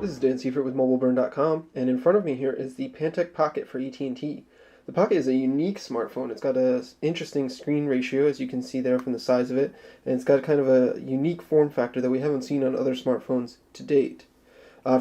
This is Dan Seifert with mobileburn.com, and in front of me here is the Pantech Pocket for AT&T. The Pocket is a unique smartphone. It's got an interesting screen ratio, as you can see there from the size of it, and it's got kind of a unique form factor that we haven't seen on other smartphones to date.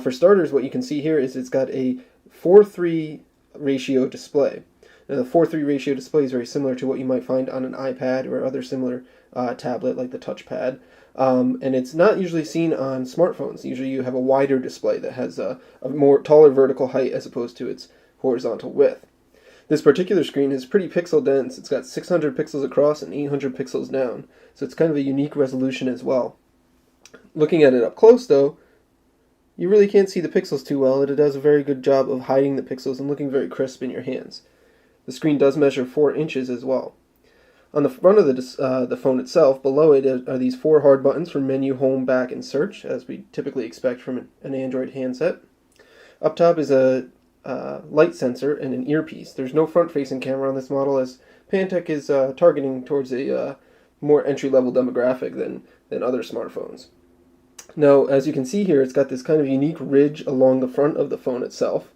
For starters, what you can see here is it's got a 4:3 ratio display. Now, the 4:3 ratio display is very similar to what you might find on an iPad or other similar tablet like the touchpad. And it's not usually seen on smartphones. Usually you have a wider display that has a more taller vertical height as opposed to its horizontal width. This particular screen is pretty pixel dense. It's got 600 pixels across and 800 pixels down, so it's kind of a unique resolution as well. Looking at it up close though, you really can't see the pixels too well, and it does a very good job of hiding the pixels and looking very crisp in your hands. The screen does measure 4 inches as well. On the front of the phone itself, below it are these 4 hard buttons for menu, home, back, and search, as we typically expect from an Android handset. Up top is a light sensor and an earpiece. There's no front-facing camera on this model, as Pantech is targeting towards a more entry-level demographic than other smartphones. Now, as you can see here, it's got this kind of unique ridge along the front of the phone itself.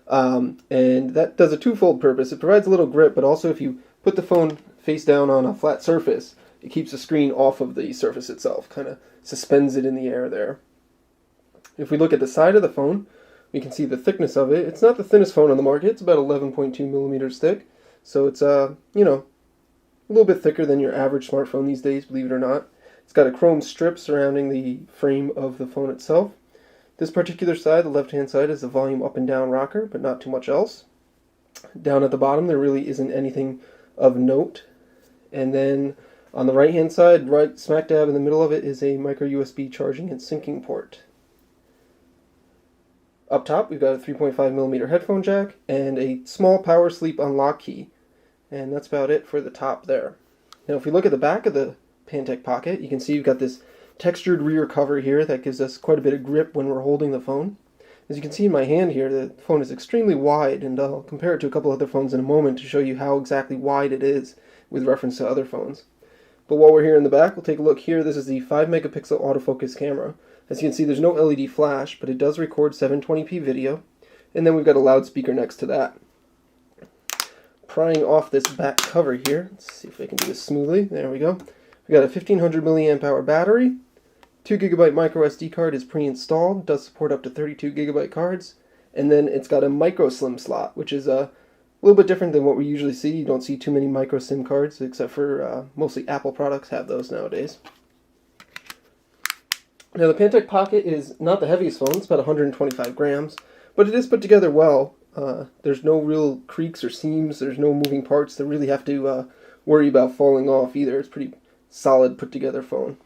And that does a twofold purpose. It provides a little grip, but also if you put the phone face down on a flat surface, it keeps the screen off of the surface itself, kind of suspends it in the air there. If we look at the side of the phone, we can see the thickness of it. It's not the thinnest phone on the market. It's about 11.2 millimeters thick, so it's a little bit thicker than your average smartphone these days, believe it or not. It's got a chrome strip surrounding the frame of the phone itself. This particular side, the left-hand side, is a volume up and down rocker, but not too much else. Down at the bottom, there really isn't anything of note. And then on the right-hand side, right smack dab in the middle of it, is a micro USB charging and syncing port. Up top, we've got a 3.5 millimeter headphone jack and a small power sleep unlock key. And that's about it for the top there. Now, if we look at the back of the Pantech Pocket, you can see you've got this textured rear cover here that gives us quite a bit of grip when we're holding the phone. As you can see in my hand here, the phone is extremely wide, and I'll compare it to a couple other phones in a moment to show you how exactly wide it is with reference to other phones. But while we're here in the back, we'll take a look here. This is the 5 megapixel autofocus camera. As you can see, there's no LED flash, but it does record 720p video, and then we've got a loudspeaker next to that. Prying off this back cover here, let's see if I can do this smoothly. There we go. We've got a 1500 milliamp hour battery. 2 GB micro SD card is pre-installed, does support up to 32 GB cards, and then it's got a micro SIM slot, which is a little bit different than what we usually see. You don't see too many micro SIM cards, except for mostly Apple products have those nowadays. Now, the Pantech Pocket is not the heaviest phone. It's about 125 grams, but it is put together well. There's no real creaks or seams. There's no moving parts that really have to worry about falling off either. It's a pretty solid put together phone.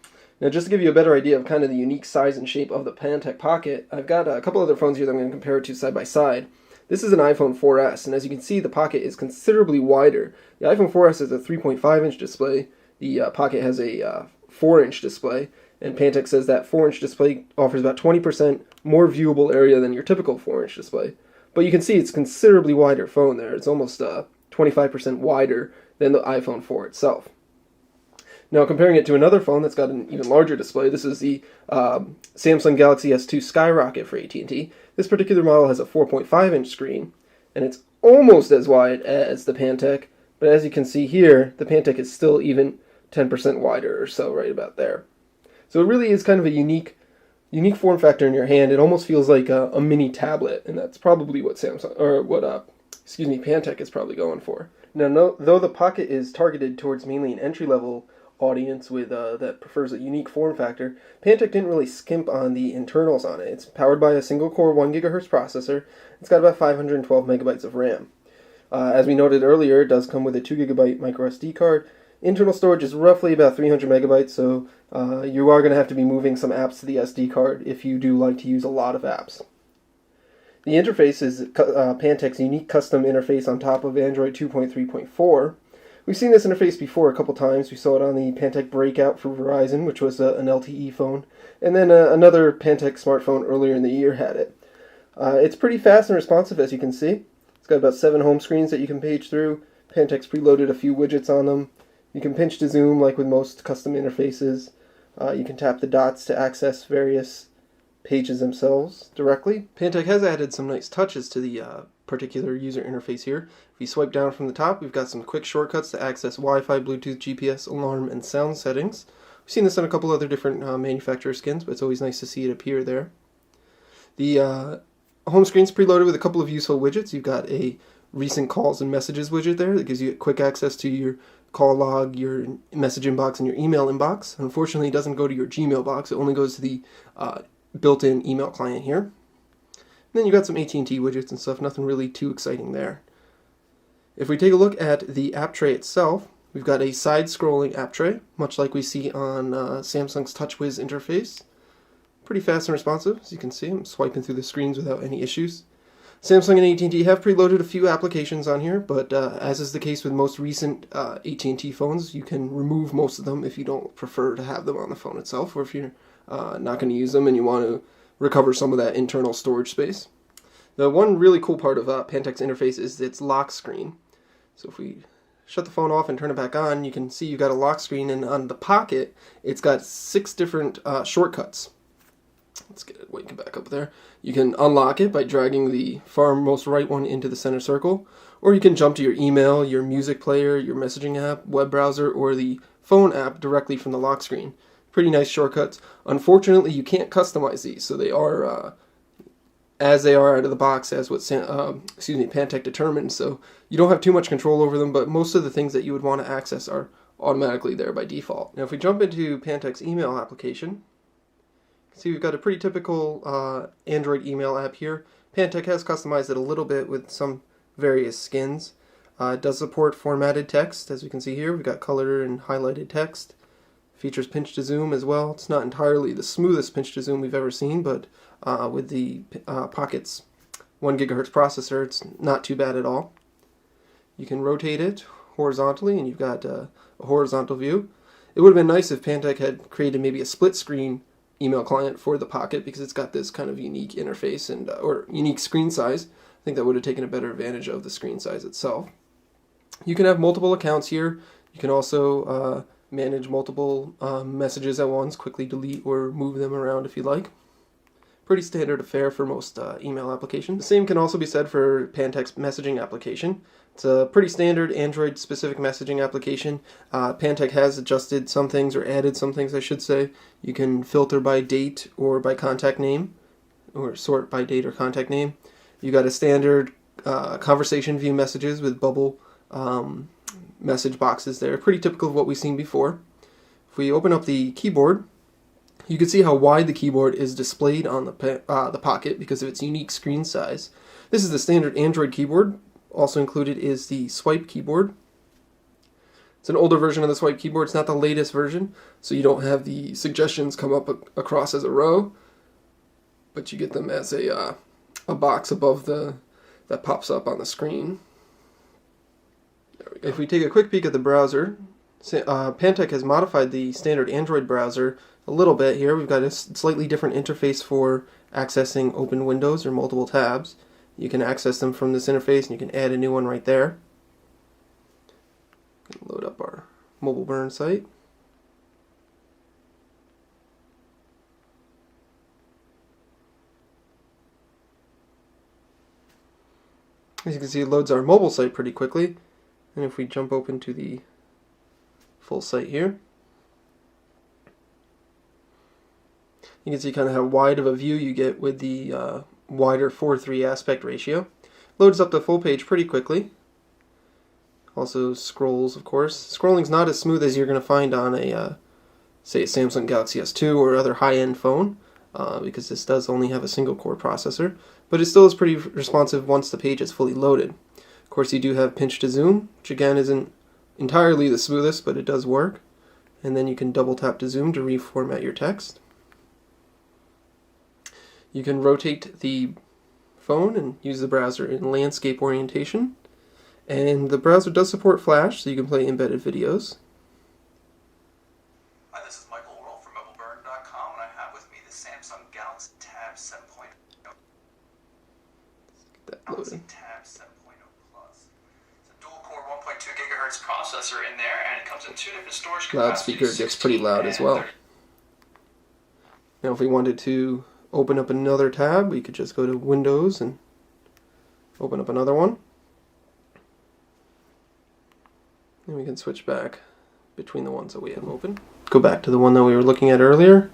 Now, just to give you a better idea of kind of the unique size and shape of the Pantech Pocket, I've got a couple other phones here that I'm going to compare it to side by side. This is an iPhone 4S, and as you can see, the Pocket is considerably wider. The iPhone 4S has a 3.5-inch display. The Pocket has a 4-inch display, and Pantech says that 4-inch display offers about 20% more viewable area than your typical 4-inch display. But you can see it's a considerably wider phone there. It's almost 25% wider than the iPhone 4 itself. Now, comparing it to another phone that's got an even larger display, this is the Samsung Galaxy S2 Skyrocket for AT&T. This particular model has a 4.5-inch screen, and it's almost as wide as the Pantech, but as you can see here, the Pantech is still even 10% wider or so, right about there. So it really is kind of a unique form factor in your hand. It almost feels like a mini tablet, and that's probably what Pantech is probably going for. Now, though the Pocket is targeted towards mainly an entry-level audience with that prefers a unique form factor, Pantech didn't really skimp on the internals on it. It's powered by a single-core 1 GHz processor. It's got about 512 megabytes of RAM. As we noted earlier, it does come with a 2 GB micro SD card. Internal storage is roughly about 300 megabytes, so you are going to have to be moving some apps to the SD card if you do like to use a lot of apps. The interface is Pantech's unique custom interface on top of Android 2.3.4. We've seen this interface before a couple times. We saw it on the Pantech Breakout for Verizon, which was an LTE phone, and then another Pantech smartphone earlier in the year had it. It's pretty fast and responsive, as you can see. It's got about 7 home screens that you can page through. Pantech's preloaded a few widgets on them. You can pinch to zoom like with most custom interfaces. You can tap the dots to access various pages themselves directly. Pantech has added some nice touches to the particular user interface here. If we swipe down from the top, we've got some quick shortcuts to access Wi-Fi, Bluetooth, GPS, alarm, and sound settings. We've seen this on a couple other different manufacturer skins, but it's always nice to see it appear there. The home screen's preloaded with a couple of useful widgets. You've got a recent calls and messages widget there that gives you quick access to your call log, your message inbox, and your email inbox. Unfortunately, it doesn't go to your Gmail box. It only goes to the built-in email client here. And then you've got some AT&T widgets and stuff. Nothing really too exciting there. If we take a look at the app tray itself, we've got a side-scrolling app tray, much like we see on Samsung's TouchWiz interface. Pretty fast and responsive, as you can see. I'm swiping through the screens without any issues. Samsung and AT&T have preloaded a few applications on here, but as is the case with most recent AT&T phones, you can remove most of them if you don't prefer to have them on the phone itself, or if you're not going to use them and you want to recover some of that internal storage space. The one really cool part of Pantech's interface is its lock screen. So if we shut the phone off and turn it back on, you can see you've got a lock screen, and on the Pocket, it's got 6 different shortcuts. Let's get it waking back up there. You can unlock it by dragging the far most right one into the center circle, or you can jump to your email, your music player, your messaging app, web browser, or the phone app directly from the lock screen. Pretty nice shortcuts. Unfortunately, you can't customize these, so they are as they are out of the box, as what Pantech determined. So you don't have too much control over them, but most of the things that you would want to access are automatically there by default. Now, if we jump into Pantech's email application, see, we've got a pretty typical Android email app here. Pantech has customized it a little bit with some various skins. It does support formatted text, as we can see here. We've got color and highlighted text. Features pinch to zoom as well. It's not entirely the smoothest pinch to zoom we've ever seen, but with the Pocket's 1 GHz processor, it's not too bad at all. You can rotate it horizontally, and you've got a horizontal view. It would have been nice if Pantech had created maybe a split screen email client for the Pocket, because it's got this kind of unique interface and or unique screen size. I think that would have taken a better advantage of the screen size itself. You can have multiple accounts here. You can also manage multiple messages at once, quickly delete or move them around if you like. Pretty standard affair for most email applications. The same can also be said for Pantech's messaging application. It's a pretty standard Android-specific messaging application. Pantech has adjusted some things, or added some things, I should say. You can filter by date or by contact name, or sort by date or contact name. You got a standard conversation view messages with bubble message boxes there. Pretty typical of what we've seen before. If we open up the keyboard, you can see how wide the keyboard is displayed on the Pocket because of its unique screen size. This is the standard Android keyboard. Also included is the swipe keyboard. It's an older version of the swipe keyboard. It's not the latest version, so you don't have the suggestions come up across as a row, but you get them as a box above that pops up on the screen. If we take a quick peek at the browser, Pantech has modified the standard Android browser a little bit here. We've got a slightly different interface for accessing open windows or multiple tabs. You can access them from this interface, and you can add a new one right there. Load up our mobileburn site. As you can see, it loads our mobile site pretty quickly. And if we jump open to the full site here, you can see kind of how wide of a view you get with the wider 4:3 aspect ratio. Loads up the full page pretty quickly. Also scrolls, of course. Scrolling's not as smooth as you're going to find on a, say, a Samsung Galaxy S2 or other high-end phone, because this does only have a single core processor, but it still is pretty responsive once the page is fully loaded. Of course, you do have pinch to zoom, which again isn't entirely the smoothest, but it does work. And then you can double tap to zoom to reformat your text. You can rotate the phone and use the browser in landscape orientation. And the browser does support Flash, so you can play embedded videos. Hi, this is Michael Worrell from mobileburn.com, and I have with me the Samsung Galaxy Tab 7.0. Galaxy Tab 7.0 Plus. It's a dual-core 1.2 GHz processor in there, and it comes in 2 different storage capacities. Loudspeaker gets pretty loud as well. Now, if we wanted to open up another tab, we could just go to Windows and open up another one. And we can switch back between the ones that we have open. Go back to the one that we were looking at earlier.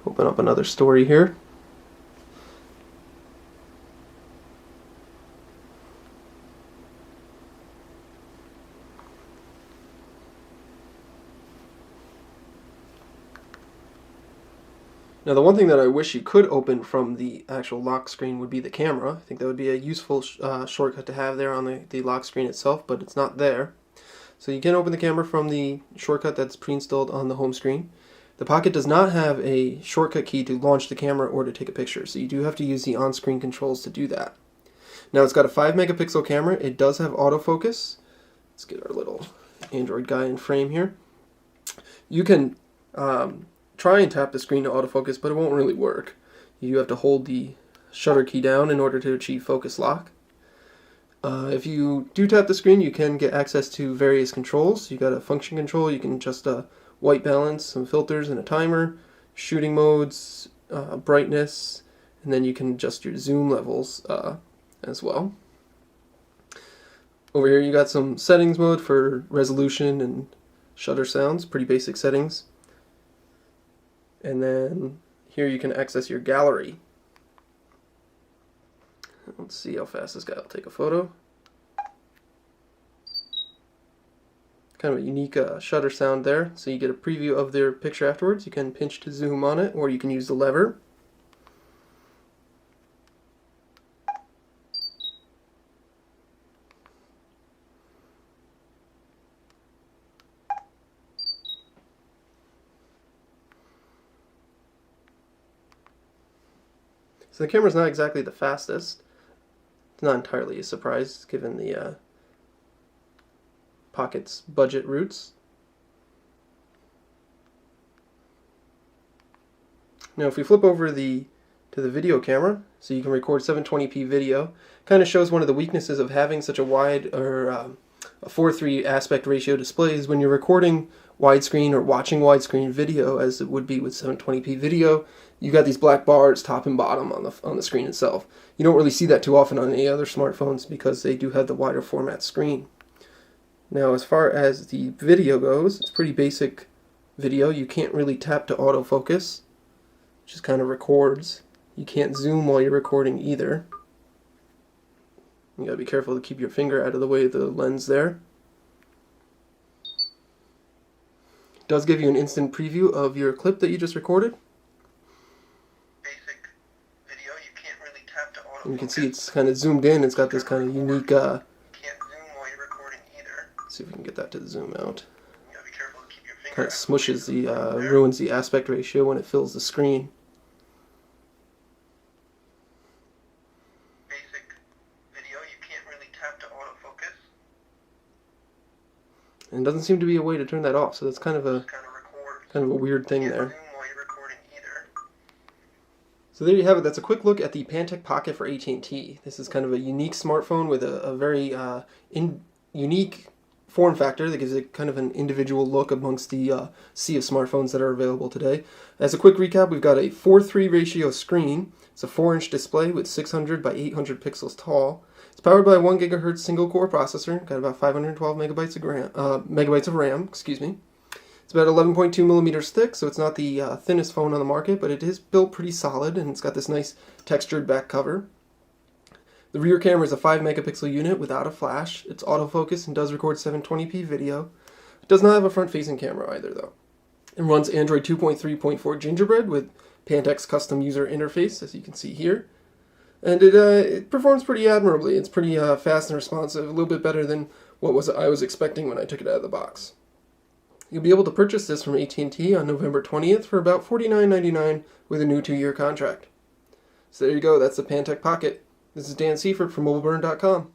Open up another story here. Now the one thing that I wish you could open from the actual lock screen would be the camera. I think that would be a useful shortcut to have there on the lock screen itself, but it's not there. So you can open the camera from the shortcut that's pre-installed on the home screen. The Pocket does not have a shortcut key to launch the camera or to take a picture, so you do have to use the on-screen controls to do that. Now it's got a 5 megapixel camera. It does have autofocus. Let's get our little Android guy in frame here. You can try and tap the screen to autofocus, but it won't really work. You have to hold the shutter key down in order to achieve focus lock. If you do tap the screen, you can get access to various controls. You got a function control. You can adjust white balance, some filters, and a timer, shooting modes, brightness, and then you can adjust your zoom levels as well. Over here you got some settings mode for resolution and shutter sounds, pretty basic settings. And then here you can access your gallery. Let's see how fast this guy will take a photo. Kind of a unique shutter sound there, so you get a preview of their picture afterwards. You can pinch to zoom on it, or you can use the lever. So the camera's not exactly the fastest. It's not entirely a surprise given the Pocket's budget roots. Now if we flip over to the video camera, so you can record 720p video, kind of shows one of the weaknesses of having such a wide or a 4:3 aspect ratio display is when you're recording widescreen or watching widescreen video, as it would be with 720p video, you got these black bars top and bottom on the screen itself. You don't really see that too often on any other smartphones because they do have the wider format screen. Now as far as the video goes, it's pretty basic video. You can't really tap to autofocus, it just kind of records. You can't zoom while you're recording either. You gotta be careful to keep your finger out of the way of the lens there. It does give you an instant preview of your clip that you just recorded. Basic video, you can't really tap to autofocus. And you can see it's kind of zoomed in. It's got this kind of unique. Can't zoom while you're recording either. Let's see if we can get that to zoom out. You gotta be careful to keep your finger. Kind of smushes the ruins the aspect ratio when it fills the screen. And it doesn't seem to be a way to turn that off, so that's kind of a weird thing there. So there you have it. That's a quick look at the Pantech Pocket for AT&T. This is kind of a unique smartphone with a very unique form factor that gives it kind of an individual look amongst the sea of smartphones that are available today. As a quick recap, we've got a 4:3 ratio screen. It's a 4-inch display with 600 by 800 pixels tall. It's powered by a 1 GHz single-core processor. Got about 512 megabytes of RAM. Excuse me. It's about 11.2 millimeters thick, so it's not the thinnest phone on the market, but it is built pretty solid, and it's got this nice textured back cover. The rear camera is a 5 megapixel unit without a flash. It's autofocus and does record 720p video. It does not have a front-facing camera either, though. It runs Android 2.3.4 Gingerbread with Pantech's custom user interface, as you can see here. And it performs pretty admirably. It's pretty fast and responsive, a little bit better than what I was expecting when I took it out of the box. You'll be able to purchase this from AT&T on November 20th for about $49.99 with a new 2-year contract. So there you go, that's the Pantech Pocket. This is Dan Seifert from mobileburn.com.